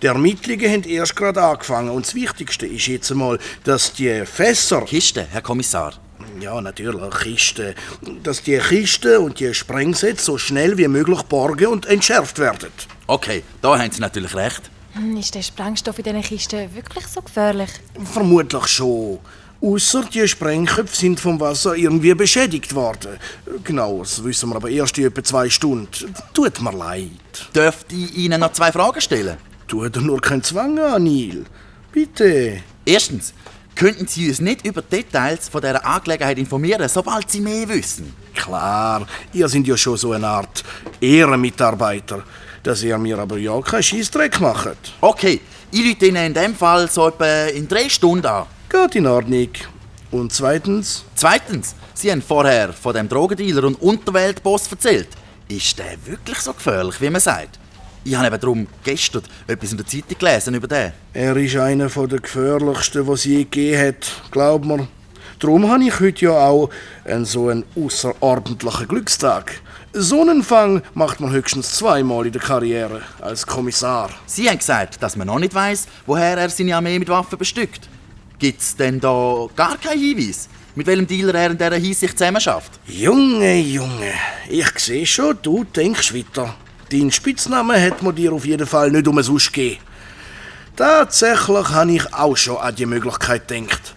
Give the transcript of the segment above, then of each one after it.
Die Ermittlungen haben erst gerade angefangen und das Wichtigste ist jetzt einmal, dass die Fässer... Kiste, Herr Kommissar. Ja, natürlich, Kisten. Dass die Kisten und die Sprengsätze so schnell wie möglich borgen und entschärft werden. Okay, da haben Sie natürlich recht. Ist der Sprengstoff in diesen Kisten wirklich so gefährlich? Vermutlich schon. Ausser die Sprengköpfe sind vom Wasser irgendwie beschädigt worden. Genaueres wissen wir aber erst in etwa 2 Stunden. Tut mir leid. Dürfte ich Ihnen noch 2 Fragen stellen? Tu dir nur keinen Zwang an, Neil. Bitte. Erstens, könnten Sie uns nicht über Details von dieser Angelegenheit informieren, sobald Sie mehr wissen? Klar, ihr seid ja schon so eine Art Ehrenmitarbeiter. Dass ihr mir aber ja keinen Scheissdreck macht. Okay, ich rufe Ihnen in dem Fall so etwa in 3 Stunden an. Geht in Ordnung. Und zweitens? Zweitens, Sie haben vorher von dem Drogendealer und Unterweltboss erzählt. Ist der wirklich so gefährlich, wie man sagt? Ich habe eben darum gestern etwas in der Zeitung gelesen über den. Er ist einer der gefährlichsten, die es je gegeben hat, glaub mir. Darum habe ich heute ja auch so einen außerordentlichen Glückstag. So einen Fang macht man höchstens 2-mal in der Karriere als Kommissar. Sie haben gesagt, dass man noch nicht weiss, woher er seine Armee mit Waffen bestückt. Gibt es denn da gar keinen Hinweis, mit welchem Dealer er in dieser Hinsicht zusammenarbeitet? Junge, ich sehe schon, du denkst weiter. Deinen Spitznamen hat man dir auf jeden Fall nicht umsonst gegeben. Tatsächlich habe ich auch schon an die Möglichkeit gedacht.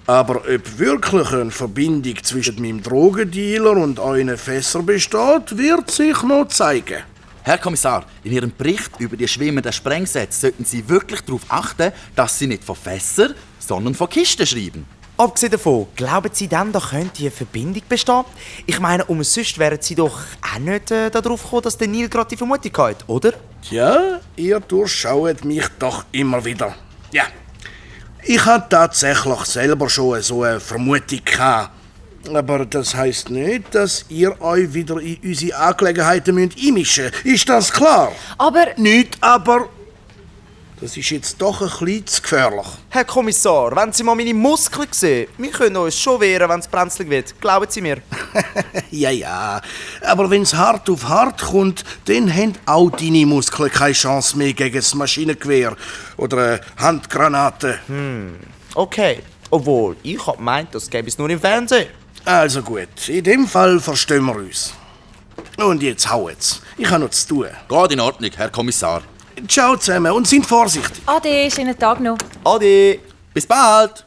Aber ob wirklich eine Verbindung zwischen meinem Drogendealer und euren Fässern besteht, wird sich noch zeigen. Herr Kommissar, in Ihrem Bericht über die schwimmenden Sprengsätze sollten Sie wirklich darauf achten, dass Sie nicht von Fässern, sondern von Kisten schreiben. Abgesehen davon, glauben Sie dann, da könnte eine Verbindung bestehen? Ich meine, sonst wären Sie doch auch nicht darauf gekommen, dass der Neil gerade die Vermutung hat, oder? Tja, ihr durchschaut mich doch immer wieder. Ja, ich hatte tatsächlich selber schon so eine Vermutung gehabt. Aber das heisst nicht, dass ihr euch wieder in unsere Angelegenheiten einmischen müsst. Ist das klar? Aber... Nicht aber... Das ist jetzt doch ein bisschen zu gefährlich. Herr Kommissar, wenn Sie mal meine Muskeln sehen, wir können uns schon wehren, wenn es brenzlig wird. Glauben Sie mir? Ja. Aber wenn es hart auf hart kommt, dann haben auch deine Muskeln keine Chance mehr gegen das Maschinengewehr oder eine Handgranate. Okay. Obwohl, ich hab gemeint, das gäbe es nur im Fernsehen. Also gut, in dem Fall verstehen wir uns. Und jetzt hauet's. Ich habe noch zu tun. Geht in Ordnung, Herr Kommissar. Ciao zusammen und seid vorsichtig. Ade, schönen Tag noch. Ade. Bis bald!